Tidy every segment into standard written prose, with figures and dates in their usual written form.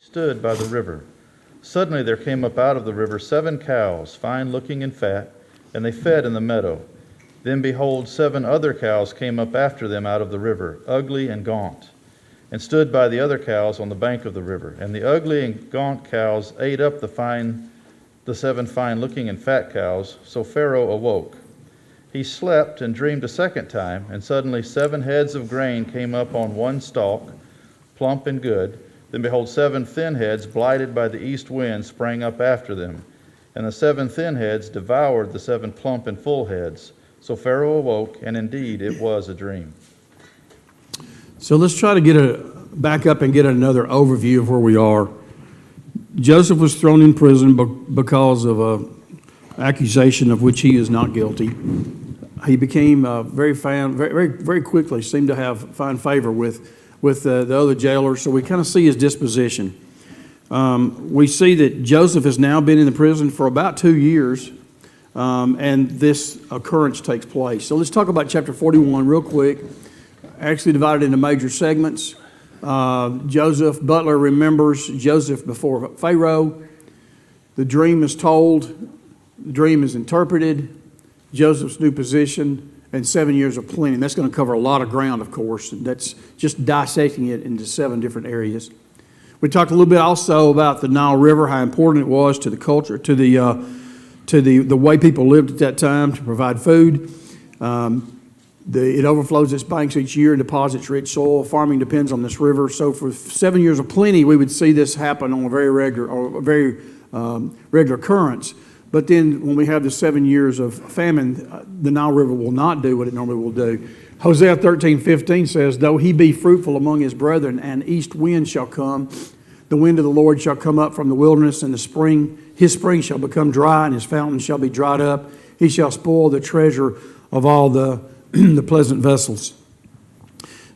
stood by the river. Suddenly there came up out of the river 7 cows, fine looking and fat, and they fed in the meadow. Then behold, 7 other cows came up after them out of the river, ugly and gaunt, and stood by the other cows on the bank of the river. And the ugly and gaunt cows ate up the 7 fine looking and fat cows. So Pharaoh awoke. He slept and dreamed a second time, and suddenly 7 heads of grain came up on one stalk, plump and good. Then behold, 7 thin heads, blighted by the east wind, sprang up after them. And the 7 thin heads devoured the 7 plump and full heads. So Pharaoh awoke, and indeed it was a dream. So let's try to back up and get another overview of where we are. Joseph was thrown in prison because of an accusation of which he is not guilty. He became very quickly seemed to find favor with the other jailers. So we kind of see his disposition. We see that Joseph has now been in the prison for about 2 years, and this occurrence takes place. So let's talk about chapter 41 real quick. Actually divided into major segments. Joseph, Butler remembers Joseph before Pharaoh. The dream is told. The dream is interpreted. Joseph's new position, and 7 years of plenty. And that's going to cover a lot of ground, of course. And that's just dissecting it into 7 different areas. We talked a little bit also about the Nile River, how important it was to the culture, to the way people lived at that time to provide food. It overflows its banks each year and deposits rich soil. Farming depends on this river. So for 7 years of plenty, we would see this happen on a very regular occurrence. But then when we have the 7 years of famine, the Nile River will not do what it normally will do. Hosea 13:15 says, though he be fruitful among his brethren, an east wind shall come. The wind of the Lord shall come up from the wilderness, and his spring shall become dry, and his fountain shall be dried up. He shall spoil the treasure of all the pleasant vessels.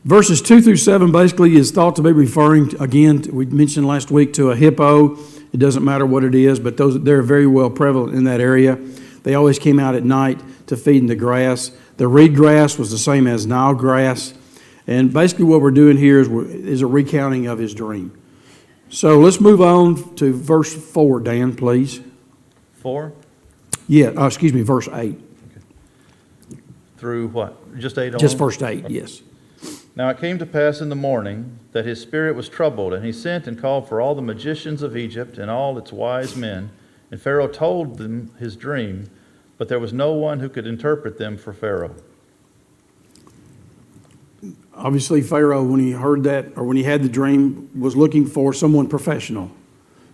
Verses 2 through 7 basically is thought to be referring, again, we mentioned last week, to a hippo. It doesn't matter what it is, but they're very well prevalent in that area. They always came out at night to feed in the grass. The reed grass was the same as Nile grass. And basically what we're doing here is a recounting of his dream. So let's move on to verse 4, Dan, please. 4? Yeah, verse 8. Through what? Just 8 on? Just verse 8, yes. Now it came to pass in the morning that his spirit was troubled, and he sent and called for all the magicians of Egypt and all its wise men. And Pharaoh told them his dream, but there was no one who could interpret them for Pharaoh. Obviously, Pharaoh, when he heard that, or when he had the dream, was looking for someone professional,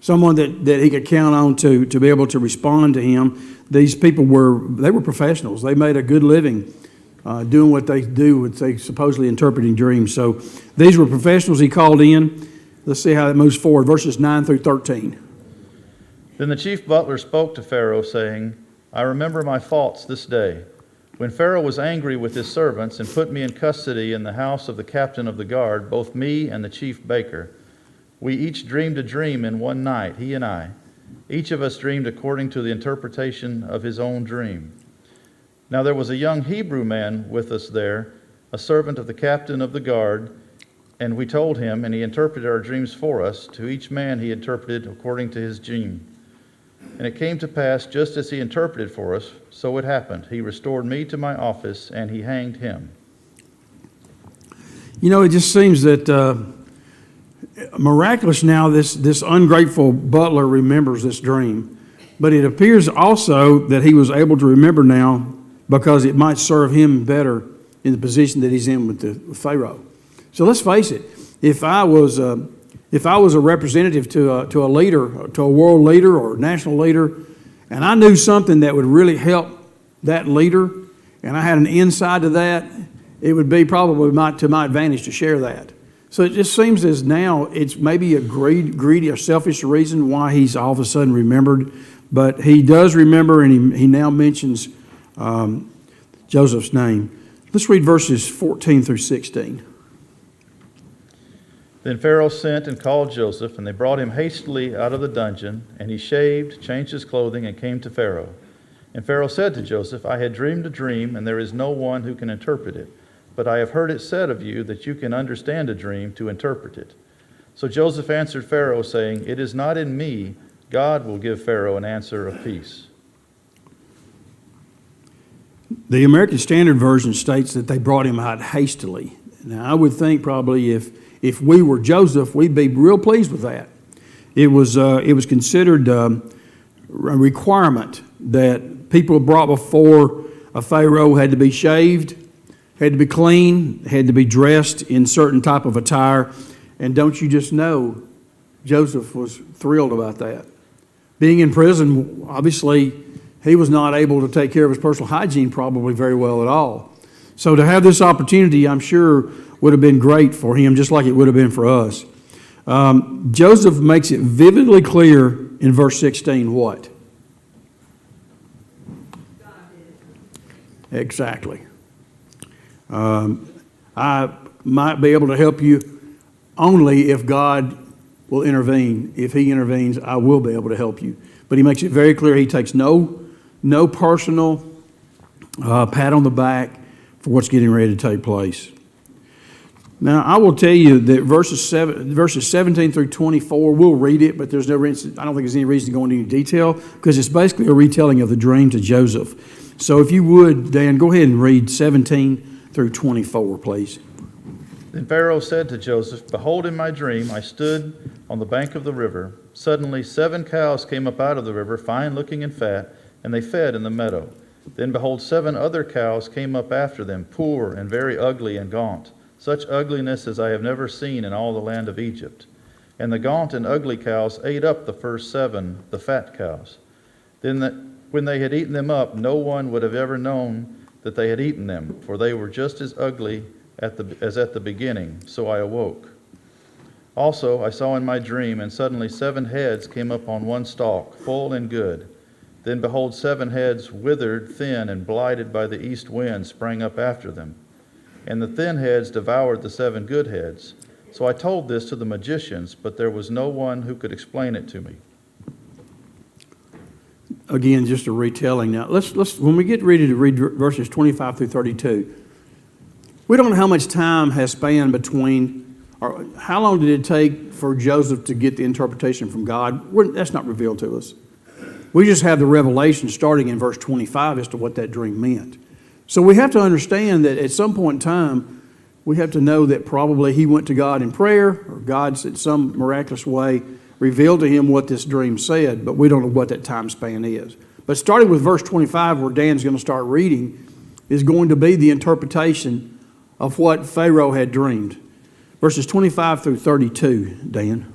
someone that he could count on to be able to respond to him. These people were professionals. They made a good living doing what they do, with they supposedly interpreting dreams. So these were professionals he called in. Let's see how that moves forward. Verses 9 through 13. Then the chief butler spoke to Pharaoh, saying, I remember my faults this day. When Pharaoh was angry with his servants and put me in custody in the house of the captain of the guard, both me and the chief baker, we each dreamed a dream in one night, he and I. Each of us dreamed according to the interpretation of his own dream. Now there was a young Hebrew man with us there, a servant of the captain of the guard, and we told him, and he interpreted our dreams for us. To each man he interpreted according to his dream. And it came to pass, just as he interpreted for us, so it happened. He restored me to my office, and he hanged him. You know, it just seems that miraculous now, this ungrateful butler remembers this dream. But it appears also that he was able to remember now because it might serve him better in the position that he's in with Pharaoh. So let's face it, if I was a representative to a leader, to a world leader or national leader, and I knew something that would really help that leader, and I had an insight to that, it would be probably to my advantage to share that. So it just seems as now it's maybe a greedy or selfish reason why he's all of a sudden remembered, but he does remember, and he now mentions Joseph's name. Let's read verses 14 through 16. Then Pharaoh sent and called Joseph, and they brought him hastily out of the dungeon, and he shaved, changed his clothing, and came to Pharaoh. And Pharaoh said to Joseph, I had dreamed a dream, and there is no one who can interpret it. But I have heard it said of you that you can understand a dream to interpret it. So Joseph answered Pharaoh, saying, "It is not in me. God will give Pharaoh an answer of peace." The American Standard Version states that they brought him out hastily. Now, I would think probably if we were Joseph, we'd be real pleased with that. It was considered a requirement that people brought before a Pharaoh had to be shaved, had to be clean, had to be dressed in certain type of attire. And don't you just know, Joseph was thrilled about that. Being in prison, obviously, he was not able to take care of his personal hygiene probably very well at all. So to have this opportunity, I'm sure, would have been great for him, just like it would have been for us. Joseph makes it vividly clear in verse 16 what? Exactly. I might be able to help you only if God will intervene. If He intervenes, I will be able to help you. But He makes it very clear He takes no personal pat on the back for what's getting ready to take place. Now, I will tell you that verses 17 through 24, we'll read it, but there's no reason, I don't think there's any reason to go into any detail because it's basically a retelling of the dream to Joseph. So if you would, Dan, go ahead and read 17 through 24, please. Then Pharaoh said to Joseph, "Behold, in my dream I stood on the bank of the river. Suddenly 7 cows came up out of the river, fine looking and fat, and they fed in the meadow. Then behold, 7 other cows came up after them, poor and very ugly and gaunt, such ugliness as I have never seen in all the land of Egypt. And the gaunt and ugly cows ate up the first 7, the fat cows. Then when they had eaten them up, no one would have ever known that they had eaten them, for they were just as ugly as at the beginning. So I awoke. Also I saw in my dream, and suddenly 7 heads came up on one stalk, full and good. Then behold, 7 heads, withered, thin, and blighted by the east wind, sprang up after them. And the thin heads devoured the 7 good heads. So I told this to the magicians, but there was no one who could explain it to me." Again, just a retelling. Now, let's when we get ready to read verses 25 through 32, we don't know how much time has spanned between, or how long did it take for Joseph to get the interpretation from God? That's not revealed to us. We just have the revelation starting in verse 25 as to what that dream meant. So we have to understand that at some point in time, we have to know that probably he went to God in prayer, or God, in some miraculous way, revealed to him what this dream said, but we don't know what that time span is. But starting with verse 25, where Dan's going to start reading, is going to be the interpretation of what Pharaoh had dreamed. Verses 25 through 32, Dan.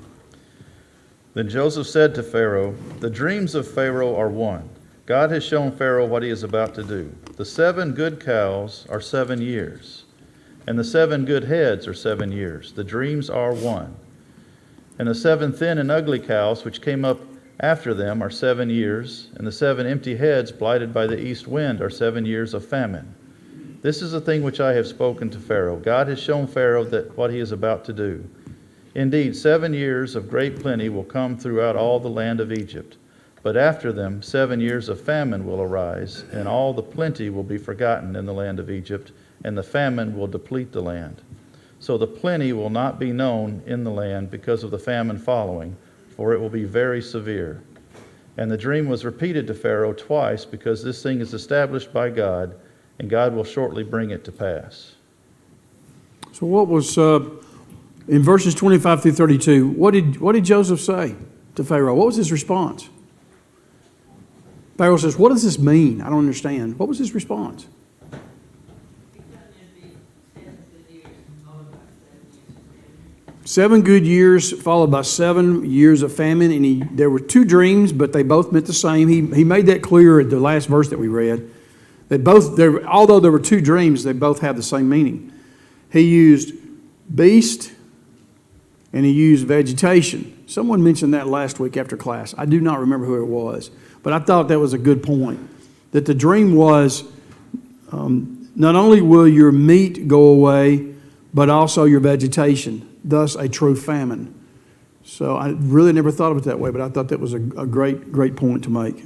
Then Joseph said to Pharaoh, "The dreams of Pharaoh are one. God has shown Pharaoh what he is about to do. The 7 good cows are 7 years, and the 7 good heads are 7 years. The dreams are one. And the 7 thin and ugly cows which came up after them are 7 years, and the 7 empty heads blighted by the east wind are 7 years of famine. This is the thing which I have spoken to Pharaoh. God has shown Pharaoh that what he is about to do. Indeed, 7 years of great plenty will come throughout all the land of Egypt. But after them 7 years of famine will arise, and all the plenty will be forgotten in the land of Egypt, and the famine will deplete the land. So the plenty will not be known in the land because of the famine following, for it will be very severe." And the dream was repeated to Pharaoh twice, because this thing is established by God, and God will shortly bring it to pass. So what was, in verses 25 through 32, what did Joseph say to Pharaoh? What was his response? Pharaoh says, "What does this mean? I don't understand." What was his response? 7 good years followed by 7 years of famine, and there were 2 dreams, but they both meant the same. He made that clear at the last verse that we read, that although there were 2 dreams, they both have the same meaning. He used beast and he used vegetation. Someone mentioned that last week after class. I do not remember who it was, but I thought that was a good point, that the dream was not only will your meat go away, but also your vegetation, thus a true famine. So I really never thought of it that way, but I thought that was a great point to make.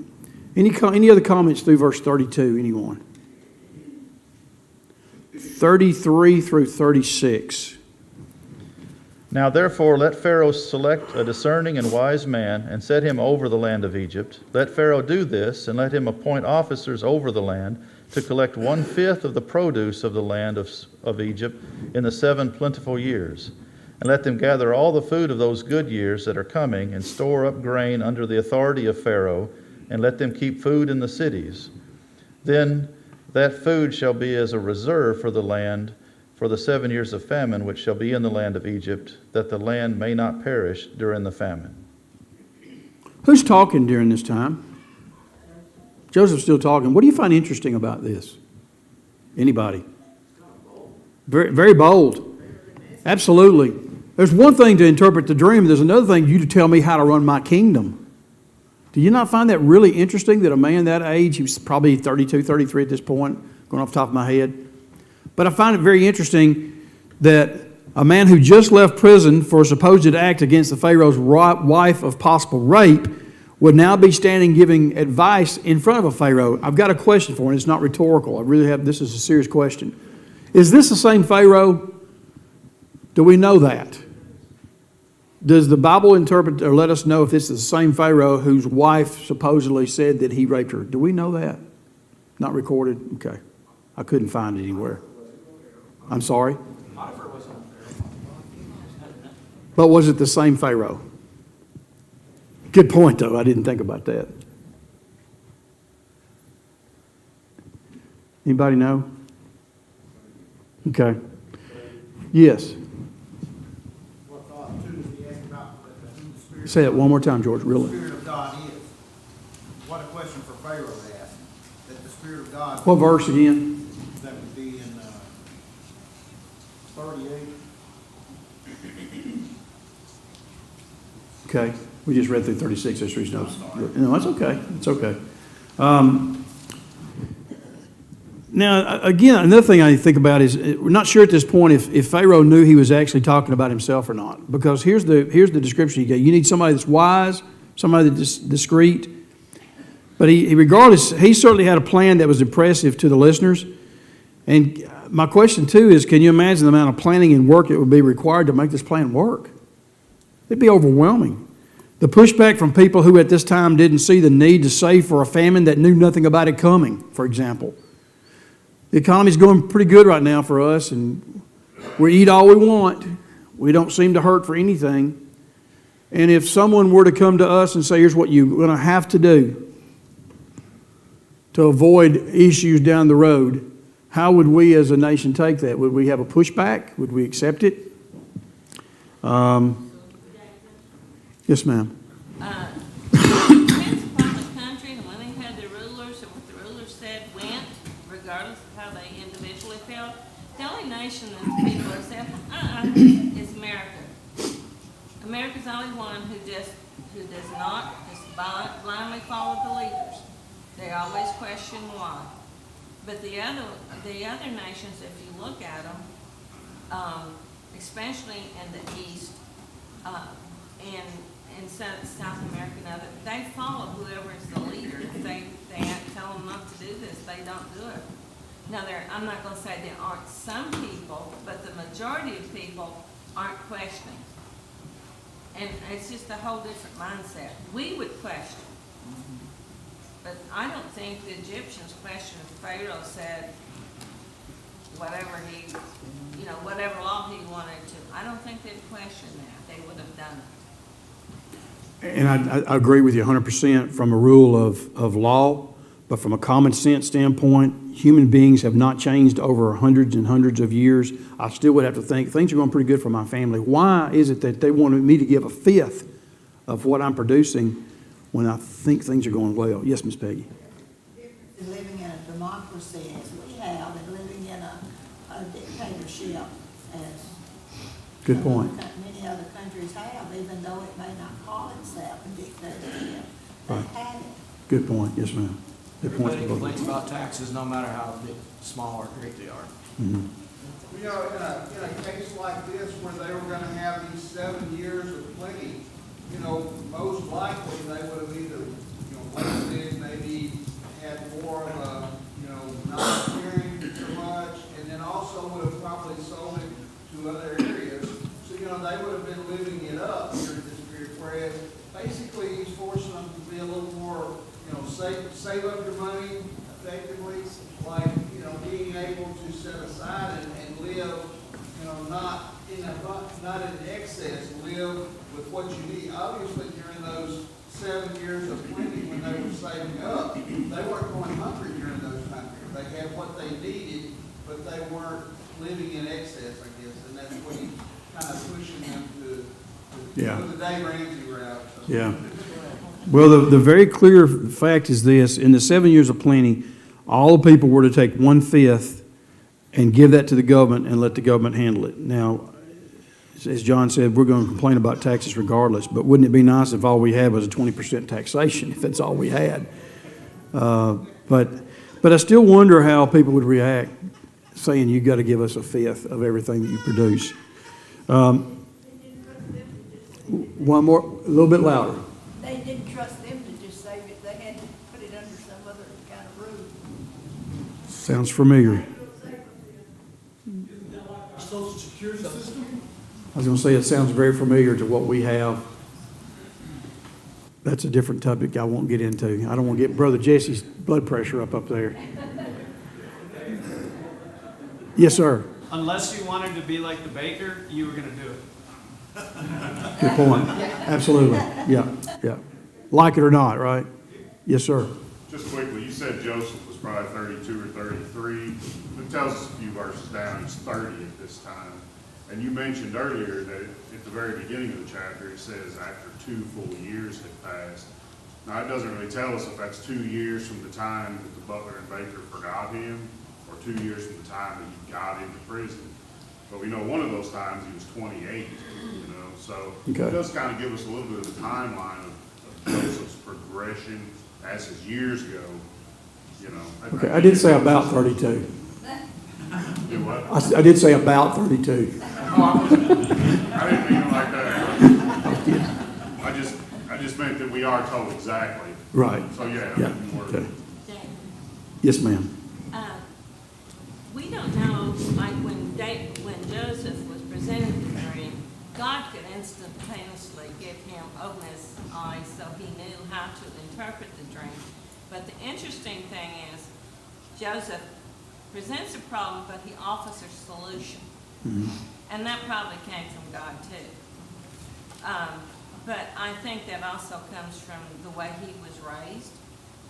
Any other comments through verse 32, anyone? 33 through 36. Now therefore let Pharaoh select a discerning and wise man, and set him over the land of Egypt. Let Pharaoh do this, and let him appoint officers over the land, to collect 1/5 of the produce of the land of Egypt in the 7 plentiful years. And let them gather all the food of those good years that are coming, and store up grain under the authority of Pharaoh, and let them keep food in the cities. Then that food shall be as a reserve for the land for the 7 years of famine which shall be in the land of Egypt, that the land may not perish during the famine. Who's talking during this time? Joseph's still talking. What do you find interesting about this? Anybody? Very, very bold. Absolutely. There's one thing to interpret the dream. There's another thing you to tell me how to run my kingdom. Do you not find that really interesting that a man that age, he was probably 32, 33 at this point, going off the top of my head. But I find it very interesting that a man who just left prison for a supposed act against the Pharaoh's wife of possible rape would now be standing giving advice in front of a Pharaoh. I've got a question for him. It's not rhetorical. I really have. This is a serious question. Is this the same Pharaoh? Do we know that? Does the Bible interpret or let us know if this is the same Pharaoh whose wife supposedly said that he raped her? Do we know that? Not recorded? Okay. I couldn't find it anywhere. I'm sorry? But was it the same Pharaoh? Good point, though. I didn't think about that. Anybody know? Okay. Yes. Say that one more time, George. Really. The Spirit of God is. What a question for Pharaoh to ask. That the Spirit of God. What verse again? That would be in 38. Okay. We just read through 36. That's reason notes. No, that's okay. It's okay. Now, again, another thing I think about is we're not sure at this point if Pharaoh knew he was actually talking about himself or not. Because here's the description he gave. You need somebody that's wise, somebody that's discreet. But regardless, he certainly had a plan that was impressive to the listeners. And my question, too, is can you imagine the amount of planning and work that would be required to make this plan work? It'd be overwhelming. The pushback from people who at this time didn't see the need to save for a famine that knew nothing about it coming, for example. The economy's going pretty good right now for us, and we eat all we want. We don't seem to hurt for anything. And if someone were to come to us and say, here's what you're going to have to do to avoid issues down the road, how would we as a nation take that? Would we have a pushback? Would we accept it? Yes, ma'am. Depends upon the country and when they had their rulers and what the rulers said went, regardless of how they individually felt. The only nation that people are saying, is America. America's the only one who does not just blindly follow the leaders. They always question why. But the other nations, if you look at them, especially in the East, and in South America and other, they follow whoever is the leader. If they tell them not to do this, they don't do it. Now, I'm not going to say there aren't some people, but the majority of people aren't questioning. And it's just a whole different mindset. We would question. But I don't think the Egyptians questioned if Pharaoh said whatever whatever law he wanted to. I don't think they'd question that. They would have done it. And I agree with you 100% from a rule of law, but from a common sense standpoint, human beings have not changed over hundreds and hundreds of years. I still would have to think things are going pretty good for my family. Why is it that they wanted me to give a fifth of what I'm producing when I think things are going well? Yes, Miss Peggy. Living in a democracy as we have and living in a dictatorship as Good point. Many other countries have, even though it may not call itself a dictatorship. They Right. have it. Good point. Yes, ma'am. Good point. Everybody complains about taxes, no matter how big, small, or great they are. Mm-hmm. You know, in a case like this where they were gonna have these 7 years of plenty, you know, most likely they would have either, waited, maybe had more of a, not clearing so much, and then also would have probably sold it to other areas. So, they would have save up your money effectively, like, you know, being able to set aside and live, you know, not not in excess, live with what you need. Obviously, during those 7 years of plenty when they were saving up, they weren't going hungry during those time periods. They had what they needed, but they weren't living in excess, I guess, and that's what he's kind of pushing them to Yeah. go the Dave Ramsey route. So. Yeah. Well, the very clear fact is this: in the 7 years of plenty, all the people were to take 1/5 and give that to the government and let the government handle it. Now, as John said, we're going to complain about taxes regardless, but wouldn't it be nice if all we had was a 20% taxation, if that's all we had? But I still wonder how people would react saying you got to give us 1/5 of everything that you produce. One more, a little bit louder. They didn't trust them to just save it, they had to put it under some other kind of rule. Sounds familiar. Social security system? I was going to say, it sounds very familiar to what we have. That's a different topic I won't get into. I don't want to get Brother Jesse's blood pressure up there. Yes, sir. Unless you wanted to be like the baker, you were gonna do it. Good point. Absolutely. Yeah, yeah. Like it or not, right? Yes, sir. Just quickly, you said Joseph was probably 32 or 33. It tells us a few verses down, he's 30 at this time. And you mentioned earlier that at the very beginning of the chapter, it says after 2 full years had passed. Now, it doesn't really tell us if that's 2 years from the time that the butler and baker forgot him, or 2 years from the time that he got into prison. But we know one of those times he was 28, you know, so Okay. it does kind of give us a little bit of the timeline of Joseph's progression as his years go, you know. Okay, I did say about 32. Do what? I did say about 32. I didn't mean it like that. I just meant that we are told exactly. Right. So, yeah. Yeah, more- okay. Dave, Yes, ma'am. we don't know, like when Joseph was presented the dream, God could instantaneously give him openness eyes so he knew how to interpret the dream. But the interesting thing is, Joseph presents a problem, but he offers a solution. And that probably came from God too. But I think that also comes from the way he was raised,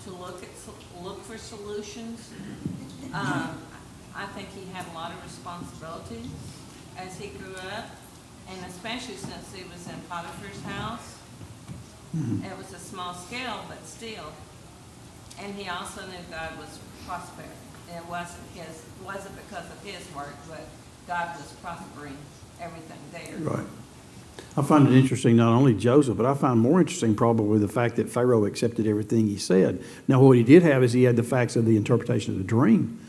to look for solutions. I think he had a lot of responsibility as he grew up, and especially since he was in Potiphar's house. It was a small scale, but still. And he also knew God was prospering. It wasn't because of his work, but God was prospering everything there. Right. I find it interesting, not only Joseph, but I find more interesting probably the fact that Pharaoh accepted everything he said. Now, what he did have is he had the facts of the interpretation of the dream.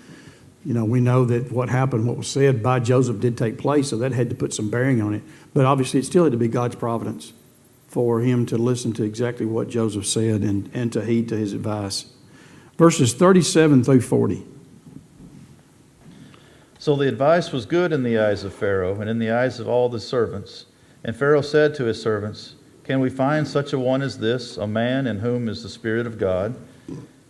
You know, we know that what happened, what was said by Joseph did take place, so that had to put some bearing on it. But obviously, it still had to be God's providence for him to listen to exactly what Joseph said and to heed to his advice. Verses 37 through 40. So the advice was good in the eyes of Pharaoh and in the eyes of all the servants. And Pharaoh said to his servants, "Can we find such a one as this, a man in whom is the Spirit of God?"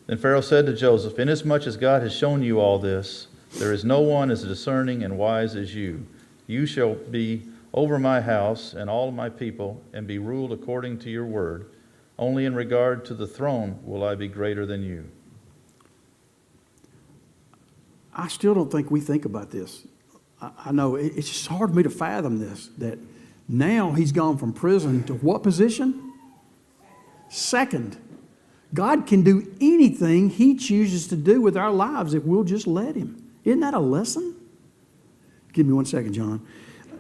Then Pharaoh said to Joseph, "Inasmuch as God has shown you all this, there is no one as discerning and wise as you. You shall be over my house and all my people, and be ruled according to your word. Only in regard to the throne will I be greater than you." I still don't think we think about this. I know it's just hard for me to fathom this, that now he's gone from prison to what position? Second. God can do anything he chooses to do with our lives if we'll just let him. Isn't that a lesson? Give me 1 second, John.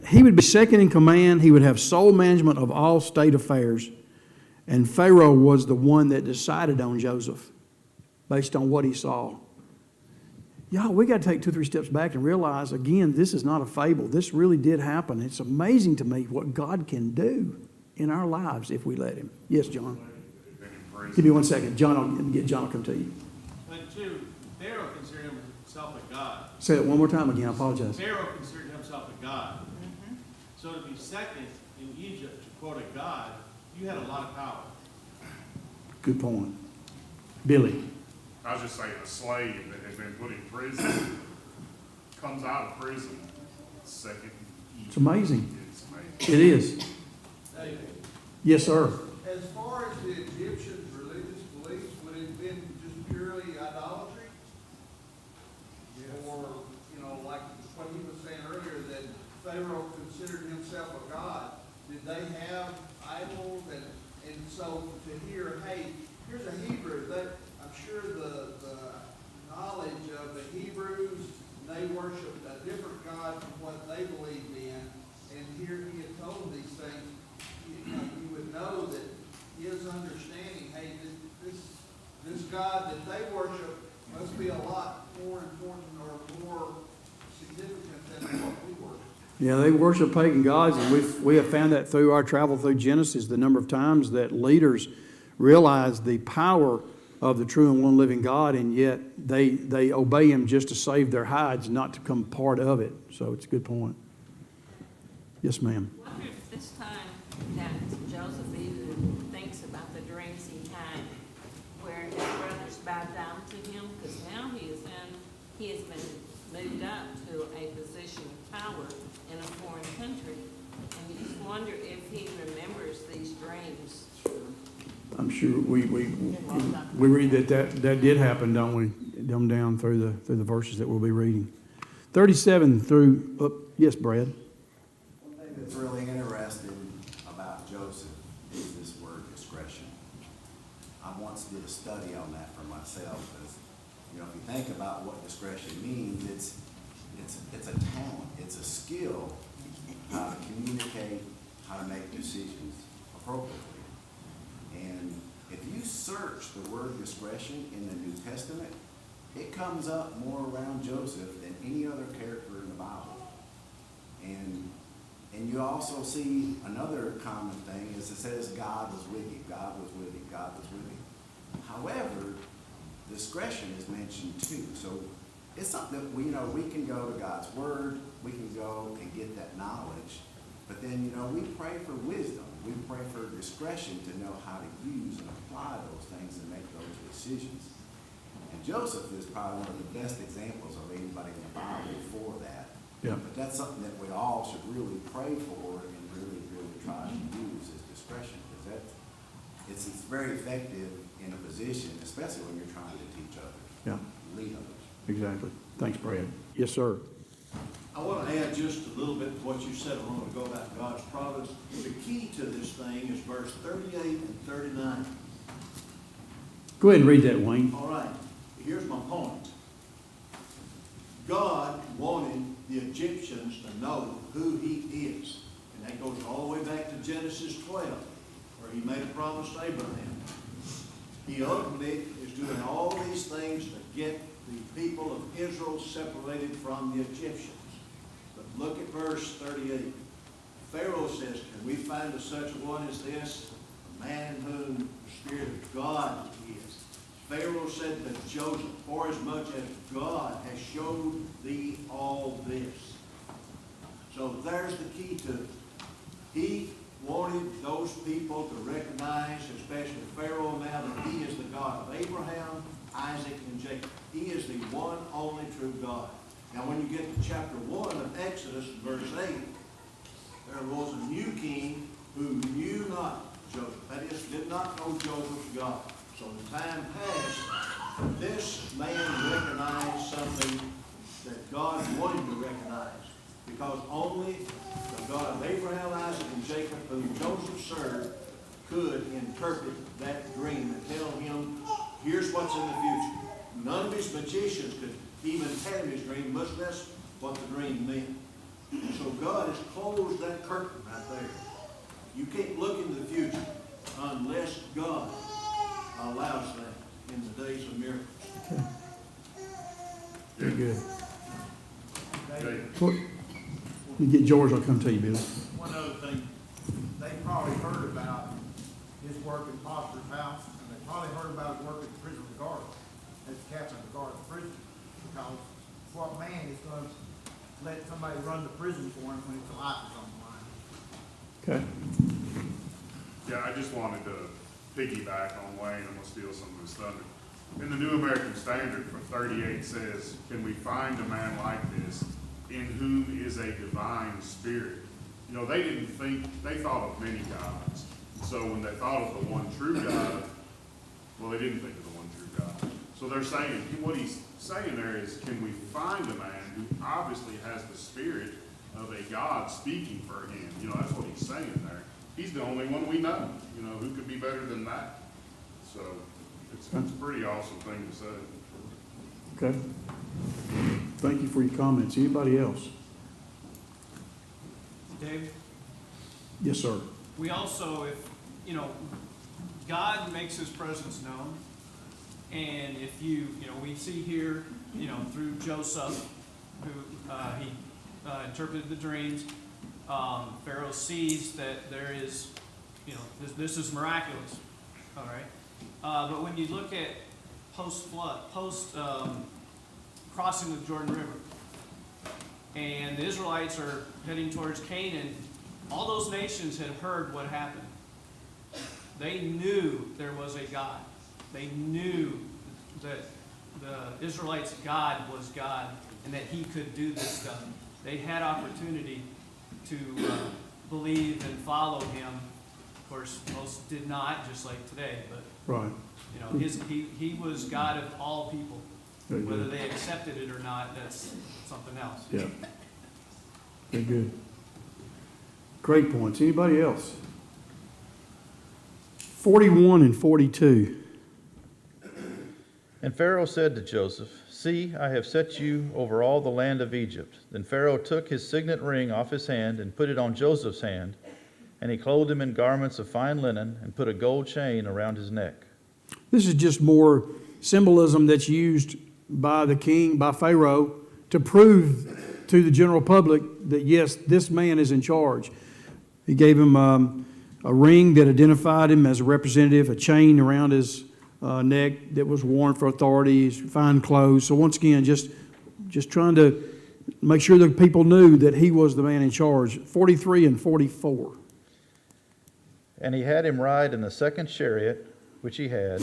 He would be second in command. He would have sole management of all state affairs. And Pharaoh was the one that decided on Joseph based on what he saw. Y'all, we got to take 2 or 3 steps back and realize, again, this is not a fable. This really did happen. It's amazing to me what God can do in our lives if we let him. Yes, John. Give me 1 second. John will come to you. But two, Pharaoh considered himself a god. Say it one more time again. I apologize. Pharaoh considered himself a god. So to be second in Egypt, to quote a god, you had a lot of power. Good point. Billy. I was just saying, a slave that had been put in prison comes out of prison second. It's amazing. It's amazing. It is. David, Yes, sir. as far as the Egyptians' religious beliefs, would it have been just purely idolatry? Or, you know, like what he was saying earlier, that Pharaoh considered himself a god. Did they have idols? And so to hear, hey, here's a Hebrew, that, I'm sure the knowledge of the Hebrews, they worshiped a different God from what they believed in. And here he had told them these things, you know, you would know that his understanding, hey, this God that they worship must be a lot more important or more significant than what we worship. Yeah, they worship pagan gods, and we have found that through our travel through Genesis, the number of times that leaders realize the power of the true and one living God, and yet they obey Him just to save their hides, not to become part of it. So it's a good point. Yes, ma'am. I wonder if this time that Joseph even thinks about the dreams he had, where his brothers bowed down to him, because now he has been moved up to a position of power in a foreign country. And you just wonder if he remembers these dreams. I'm sure we read that did happen, don't we? Down through the verses that we'll be reading. 37 through, yes, Brad. One thing that's really interesting about Joseph is this word discretion. I once did a study on that for myself, because, you know, if you think about what discretion means, it's a talent, it's a skill, how to communicate, how to make decisions appropriately. And if you search the word discretion in the New Testament, it comes up more around Joseph than any other character in the Bible. And you also see another common thing is it says God was with you, God was with you, God was with you. However, discretion is mentioned too. So it's something that we can go to God's word, we can go and get that knowledge, but then, we pray for wisdom. We pray for discretion to know how to use and apply those things and make those decisions. And Joseph is probably one of the best examples of anybody in the Bible for that. Yeah. But that's something that we all should really pray for and really, really try to use is discretion, because it's very effective in a position, especially when you're trying to teach others, Yeah, lead others. exactly. Thanks, Brad. Yes, sir. I want to add just a little bit to what you said a moment ago about God's providence. The key to this thing is verse 38 and 39. Go ahead and read that, Wayne. All right, here's my point. God wanted the Egyptians to know who He is. And that goes all the way back to Genesis 12, where He made a promise to Abraham. He ultimately is doing all these things to get the people of Israel separated from the Egyptians. But look at verse 38. Pharaoh says, can we find such a one as this, a man in whom the Spirit of God is? Pharaoh said to Joseph, forasmuch as God has showed thee all this. So there's the key to it. He wanted those people to recognize, especially Pharaoh now, that He is the God of Abraham, Isaac, and Jacob. He is the one only true God. Now when you get to chapter 1 of Exodus, verse 8, there was a new king who knew not Joseph. That is, did not know Joseph's God. So in time past, this man recognized something that God wanted to recognize. Because only the God of Abraham, Isaac, and Jacob, whom Joseph served, could interpret that dream and tell him, here's what's in the future. None of his magicians could even tell him his dream, much less what the dream meant. And so God has closed that curtain right there. You can't look into the future unless God allows that in the days of miracles. Very good. David. Well, you get George, I'll come to you, Billy. One other thing, they probably heard about his work in Potiphar's house, and they probably heard about his work at the prison guard, as captain of the guard of the prison. Because what man is going to let somebody run the prison for him when his life is on the line? Okay. Yeah, I just wanted to piggyback on Wayne. I'm gonna steal some of his thunder. In the New American Standard from 38 says, can we find a man like this in whom is a divine spirit? You know, they didn't think, they thought of many gods. So when they thought of the one true God, well, they didn't think of the one true God. So they're saying, what he's saying there is, can we find a man who obviously has the spirit of a God speaking for him? You know, that's what he's saying there. He's the only one we know. You know, who could be better than that? So it's a pretty awesome thing to say. Okay. Thank you for your comments. Anybody else? Dave, Yes, sir. we also, if, you know, God makes his presence known. And if we see here, through Joseph, who, he interpreted the dreams, Pharaoh sees that there is, this is miraculous, all right? But when you look at post-flood, crossing the Jordan River, and the Israelites are heading towards Canaan, all those nations had heard what happened. They knew there was a God. They knew that the Israelites' God was God and that he could do this stuff. They had opportunity to believe and follow him. Of course, most did not, just like today, but Right. he was God of all people. Very good. Whether they accepted it or not, that's something else. Yeah. Very good. Great points. Anybody else? 41 and 42. And Pharaoh said to Joseph, See, I have set you over all the land of Egypt. Then Pharaoh took his signet ring off his hand and put it on Joseph's hand, and he clothed him in garments of fine linen and put a gold chain around his neck. This is just more symbolism that's used by the king, by Pharaoh, to prove to the general public that, yes, this man is in charge. He gave him a ring that identified him as a representative, a chain around his neck that was worn for authority, his fine clothes. So once again, just trying to make sure that people knew that he was the man in charge. 43 and 44. And he had him ride in the second chariot which he had,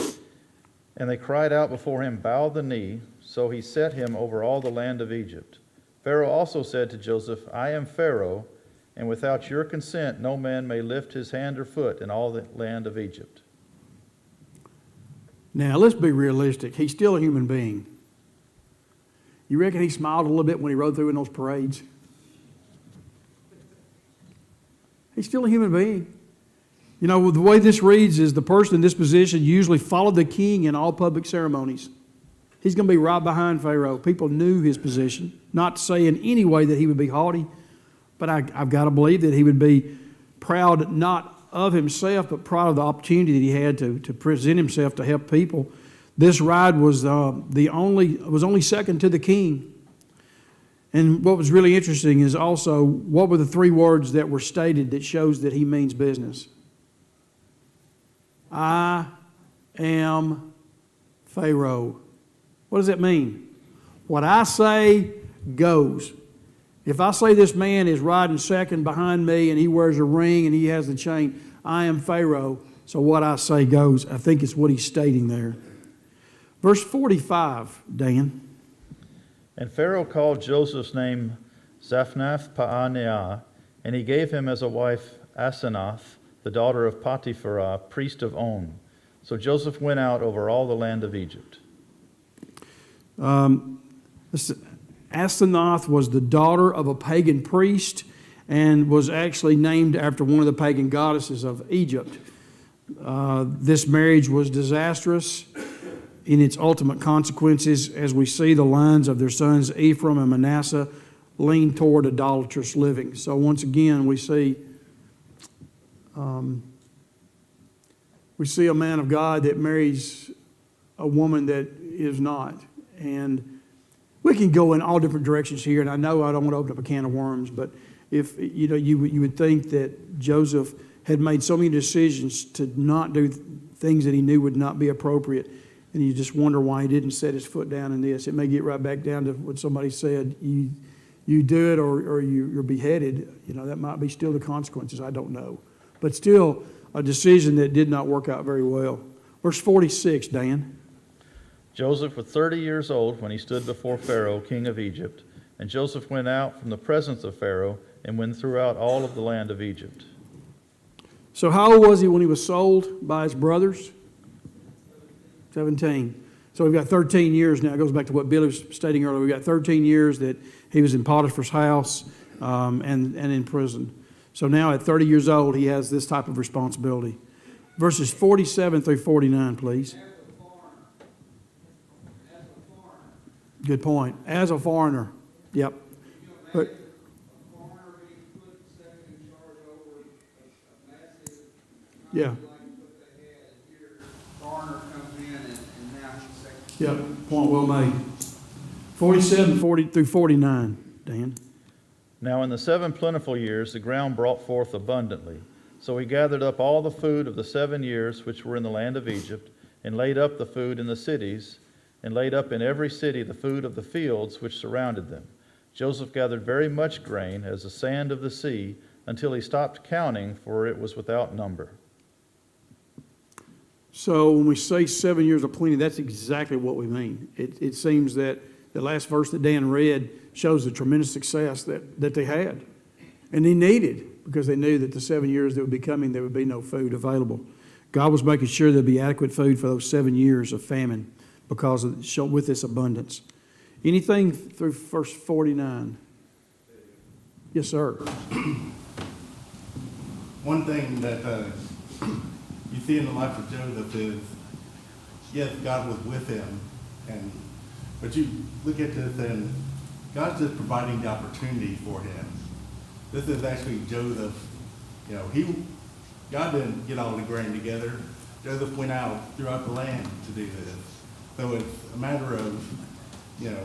and they cried out before him, Bow the knee. So he set him over all the land of Egypt. Pharaoh also said to Joseph, I am Pharaoh, and without your consent no man may lift his hand or foot in all the land of Egypt. Now, let's be realistic. He's still a human being. You reckon he smiled a little bit when he rode through in those parades? He's still a human being. You know, the way this reads is the person in this position usually followed the king in all public ceremonies. He's going to be right behind Pharaoh. People knew his position. Not to say in any way that he would be haughty, but I've got to believe that he would be proud not of himself, but proud of the opportunity that he had to present himself to help people. This ride was only second to the king. And what was really interesting is also what were the three words that were stated that shows that he means business. I am Pharaoh. What does that mean? What I say goes. If I say this man is riding second behind me and he wears a ring and he has the chain, I am Pharaoh, so what I say goes. I think it's what he's stating there. Verse 45, Dan. And Pharaoh called Joseph's name Zaphnath-Paaneah, and he gave him as a wife Asenath, the daughter of Potipharah, priest of On. So Joseph went out over all the land of Egypt. Asenath was the daughter of a pagan priest and was actually named after one of the pagan goddesses of Egypt. This marriage was disastrous in its ultimate consequences, as we see the lines of their sons Ephraim and Manasseh lean toward idolatrous living. So once again, we see a man of God that marries a woman that is not. And we can go in all different directions here, and I know I don't want to open up a can of worms, but if you would think that Joseph had made so many decisions to not do things that he knew would not be appropriate, and you just wonder why he didn't set his foot down in this. It may get right back down to what somebody said: you do it or you're beheaded. That might be still the consequences. I don't know, but still a decision that did not work out very well. Verse 46, Dan. Joseph was 30 years old when he stood before Pharaoh, king of Egypt. And Joseph went out from the presence of Pharaoh and went throughout all of the land of Egypt. So how old was he when he was sold by his brothers? 17. So we've got 13 years now. It goes back to what Billy was stating earlier. We've got 13 years that he was in Potiphar's house and in prison. So now at 30 years old, he has this type of responsibility. Verses 47 through 49, please. Good point. As a foreigner. Yep. But, yeah. Foreigner comes in and now he's second. Yep. Point well made. 47 through 49, Dan. Now in the 7 plentiful years the ground brought forth abundantly. So he gathered up all the food of the 7 years which were in the land of Egypt, and laid up the food in the cities, and laid up in every city the food of the fields which surrounded them. Joseph gathered very much grain, as the sand of the sea, until he stopped counting, for it was without number. So when we say 7 years of plenty, that's exactly what we mean. It seems that the last verse that Dan read shows the tremendous success that they had. And they needed, because they knew that the 7 years that would be coming, there would be no food available. God was making sure there'd be adequate food for those 7 years of famine because of with this abundance. Anything through verse 49? Yes, sir. One thing that you see in the life of Joseph is, yes, God was with him, but you look at this and God's just providing the opportunity for him. This is actually Joseph. God didn't get all the grain together. Joseph went out throughout the land to do this. So it's a matter of, an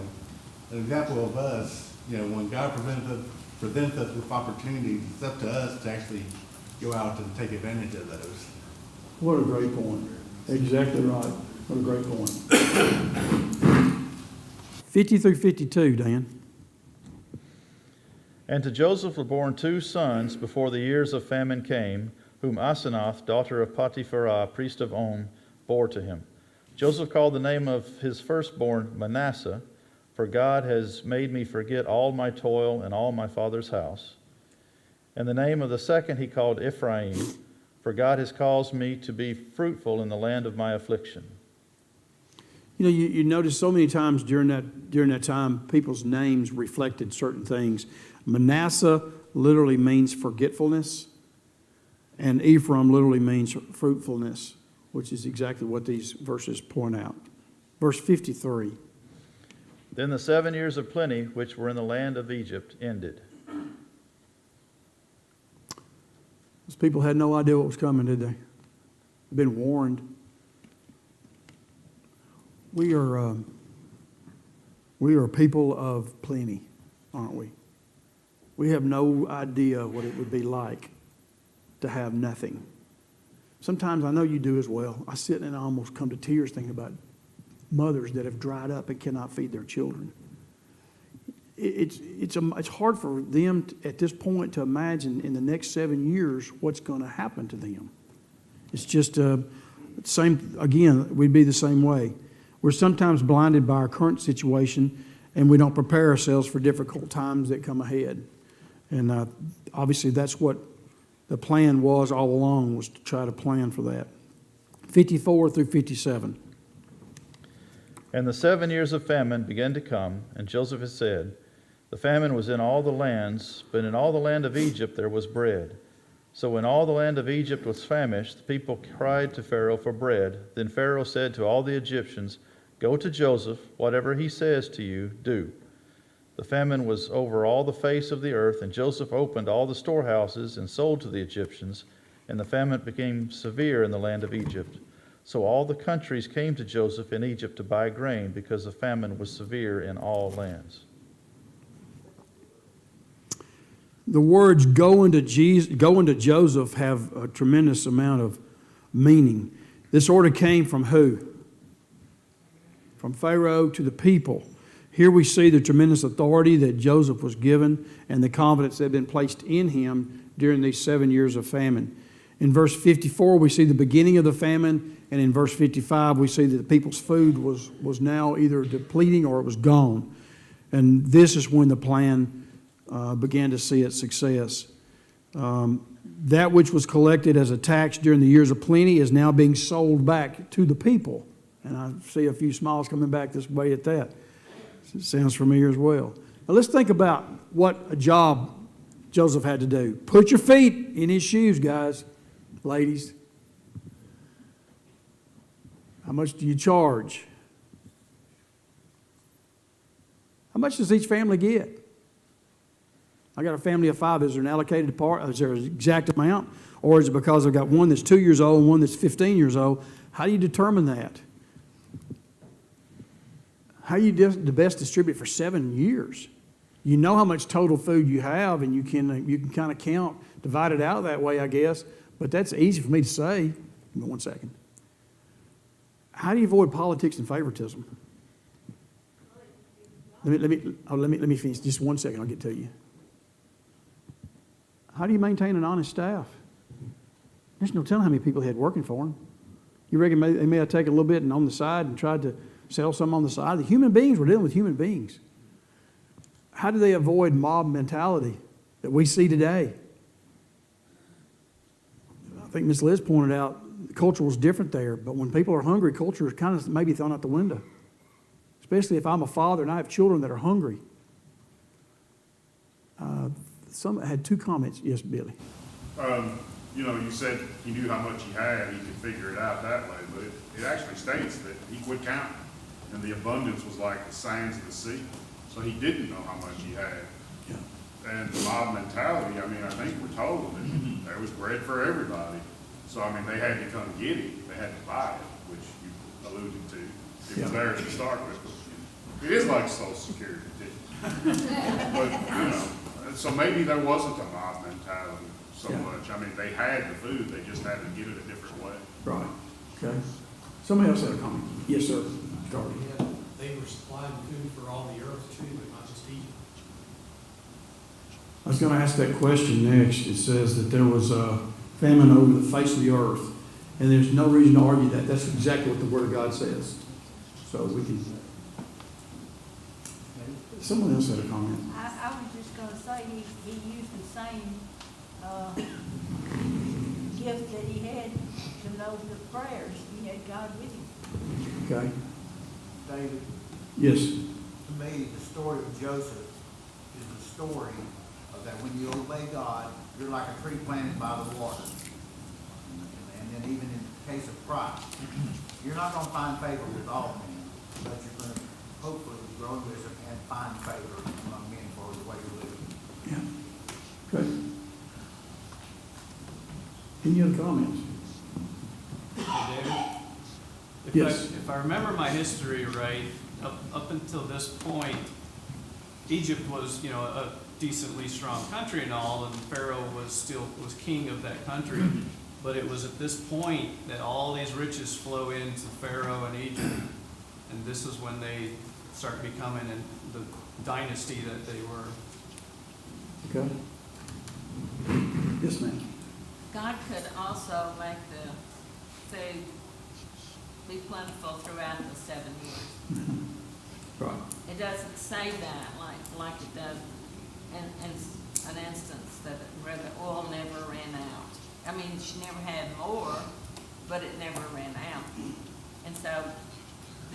example of us, when God presents us with opportunities, it's up to us to actually go out and take advantage of those. What a great point. Exactly right. What a great point. 50 through 52, Dan. And to Joseph were born 2 sons before the years of famine came, whom Asenath, daughter of Potipharah, priest of On, bore to him. Joseph called the name of his firstborn Manasseh, for God has made me forget all my toil and all my father's house. And the name of the second he called Ephraim, for God has caused me to be fruitful in the land of my affliction. You notice so many times during that time, people's names reflected certain things. Manasseh literally means forgetfulness, and Ephraim literally means fruitfulness, which is exactly what these verses point out. Verse 53. Then the 7 years of plenty which were in the land of Egypt ended. Those people had no idea what was coming, did they? They've been warned. We are people of plenty, aren't we? We have no idea what it would be like to have nothing. Sometimes I know you do as well. I sit and I almost come to tears thinking about mothers that have dried up and cannot feed their children. It's hard for them at this point to imagine in the next 7 years what's going to happen to them. It's just same again. We'd be the same way. We're sometimes blinded by our current situation, and we don't prepare ourselves for difficult times that come ahead. And obviously, that's what the plan was all along, was to try to plan for that. 54 through 57. And the 7 years of famine began to come, and Joseph had said, the famine was in all the lands, but in all the land of Egypt there was bread. So when all the land of Egypt was famished, the people cried to Pharaoh for bread. Then Pharaoh said to all the Egyptians, go to Joseph, whatever he says to you, do. The famine was over all the face of the earth, and Joseph opened all the storehouses and sold to the Egyptians, and the famine became severe in the land of Egypt. So all the countries came to Joseph in Egypt to buy grain, because the famine was severe in all lands. The words go into Joseph have a tremendous amount of meaning. This order came from who? From Pharaoh to the people. Here we see the tremendous authority that Joseph was given and the confidence that had been placed in him during these 7 years of famine. In verse 54, we see the beginning of the famine, and in verse 55, we see that the people's food was now either depleting or it was gone. And this is when the plan began to see its success. That which was collected as a tax during the years of plenty is now being sold back to the people. And I see a few smiles coming back this way at that. It sounds familiar as well. Now let's think about what a job Joseph had to do. Put your feet in his shoes, guys, ladies. How much do you charge? How much does each family get? I got a family of 5. Is there an allocated part? Is there an exact amount? Or is it because I've got one that's 2 years old and one that's 15 years old? How do you determine that? How do you the best distribute for 7 years? You know how much total food you have, and you can kind of count, divide it out that way, I guess. But that's easy for me to say. Give me 1 second. How do you avoid politics and favoritism? Let me finish. Just 1 second. I'll get to you. How do you maintain an honest staff? There's no telling how many people he had working for him. You reckon they may have taken a little bit and on the side and tried to sell some on the side? The human beings were dealing with human beings. How do they avoid mob mentality that we see today? I think Ms. Liz pointed out the culture was different there, but when people are hungry, culture is kind of maybe thrown out the window. Especially if I'm a father and I have children that are hungry. Some had 2 comments. Yes, Billy. You know, you said he knew how much he had, he could figure it out that way, but it actually states that he quit counting, and the abundance was like the sands of the sea. So he didn't know how much he had. Yeah. And the mob mentality, I mean, I think we're told that there was bread for everybody. So, I mean, they had to come get it, they had to buy it, which you alluded to. It was there to start with. It is like Social Security, too. But, you know, so maybe there wasn't a mob mentality so much. I mean, they had the food, they just had to get it a different way. Right. Okay. Somebody else had a comment. Yes, sir. Charlie. Yeah, they were supplying food for all the earth too, but not just Egypt. I was going to ask that question next. It says that there was a famine over the face of the earth, and there's no reason to argue that. That's exactly what the Word of God says. So we can. Someone else had a comment. I was just gonna say, he used the same, gift that he had to know the prayers. He had God with him. Okay. David, Yes. to me, the story of Joseph is the story of that when you obey God, you're like a tree planted by the water. And then even in the case of Christ, you're not gonna find favor with all men, but you're gonna hopefully grow in wisdom and find favor among men for the way you're living. Yeah. Okay. Any other comments? Hey, David? Yes. If I remember my history right, up until this point, Egypt was, you know, a decently strong country and all, and Pharaoh was king of that country. But it was at this point that all these riches flow into Pharaoh and Egypt, and this is when they start becoming the dynasty that they were. Okay. Yes, ma'am. God could also make the food be plentiful throughout the 7 years. Right. It doesn't say that like it does in an instance where the oil never ran out. I mean, she never had more, but it never ran out. And so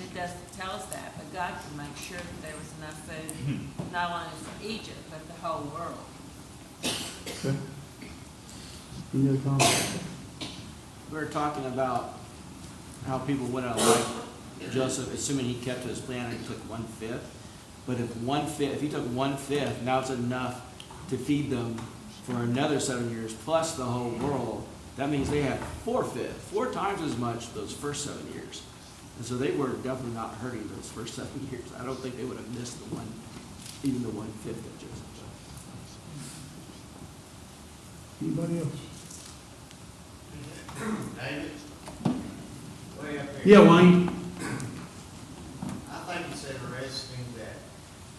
it doesn't tell us that, but God can make sure that there was enough food, not only for Egypt, but the whole world. Okay. Any other comments? We were talking about how people went out like Joseph, assuming he kept to his plan and took 1/5. But if he took 1/5, now it's enough to feed them for another 7 years, plus the whole world. That means they had 4/5, 4 times as much those first 7 years. And so they were definitely not hurting those first 7 years. I don't think they would have missed even the 1/5 of Joseph. Anybody else? David? Way up there. Yeah, Wayne. I think it's interesting that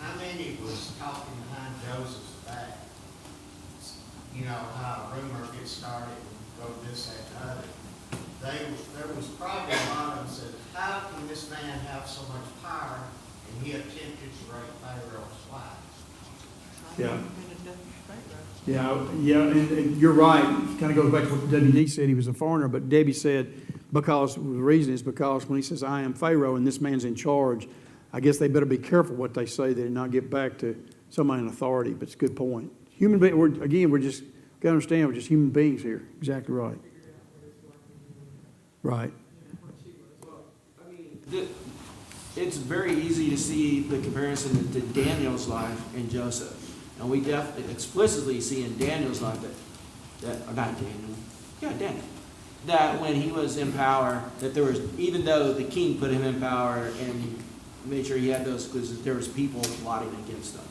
how many was talking behind Joseph's back. You know, how a rumor gets started, and wrote this and other. There was probably a lot of them said, how can this man have so much power? And he attempted to break Pharaoh's wife. Yeah. Yeah, and you're right. It kind of goes back to what WD said. He was a foreigner, but Debbie said because the reason is because when he says, I am Pharaoh and this man's in charge, I guess they better be careful what they say. They not get back to somebody in authority, but it's a good point. Human being, we're just, got to understand, we're just human beings here. Exactly right. Right. It's very easy to see the comparison to Daniel's life and Joseph. And we definitely explicitly see in Daniel's life or not Daniel, that when he was in power, that there was, even though the king put him in power and made sure he had those clues, that there was people plotting against him.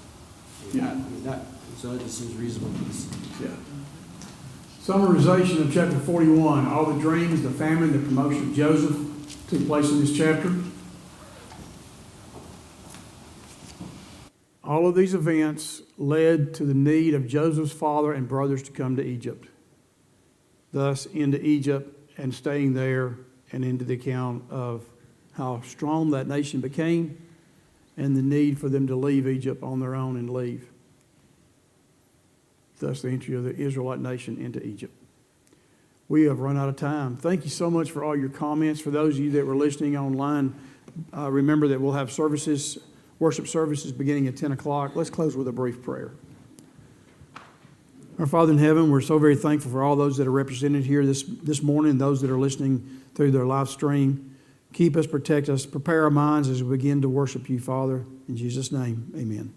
Yeah. So it just seems reasonable. Yeah. Summarization of chapter 41. All the dreams, the famine, the promotion of Joseph took place in this chapter. All of these events led to the need of Joseph's father and brothers to come to Egypt. Thus, into Egypt and staying there, and into the account of how strong that nation became and the need for them to leave Egypt on their own and leave. Thus, the entry of the Israelite nation into Egypt. We have run out of time. Thank you so much for all your comments. For those of you that were listening online, remember that we'll have services, worship services beginning at 10 o'clock. Let's close with a brief prayer. Our Father in heaven, we're so very thankful for all those that are represented here this morning, those that are listening through their live stream. Keep us, protect us, prepare our minds as we begin to worship you, Father. In Jesus' name, amen.